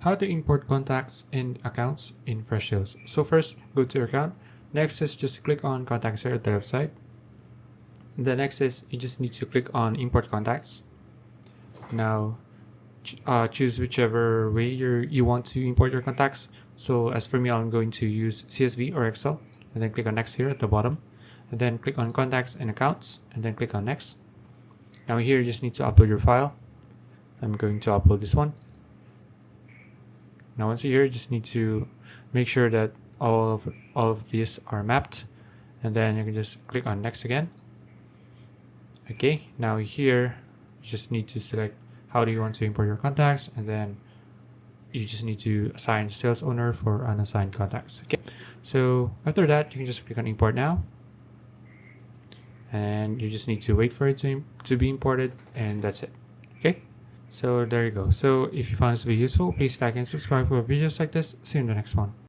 how to import contacts and accounts in Freshsales. So first, go to your account. Next is just click on contacts here at the left side. The next is you just need to click on import contacts. Now choose whichever way you want to import your contacts. So as for me, I'm going to use CSV or Excel, and then click on next here at the bottom, and then click on contacts and accounts, and then click on next. Now here you just need to upload your file. So I'm going to upload this one. Now once you're here, you just need to make sure that all of these are mapped, and then you can just click on next again. Okay, now here you just need to select how do you want to import your contacts, and then you just need to assign sales owner for unassigned contacts. Okay, so after that you can just click on import now, and you just need to wait for it to be imported, and that's it. Okay, so there you go. So if you found this video useful, please like and subscribe for videos like this. See you in the next one.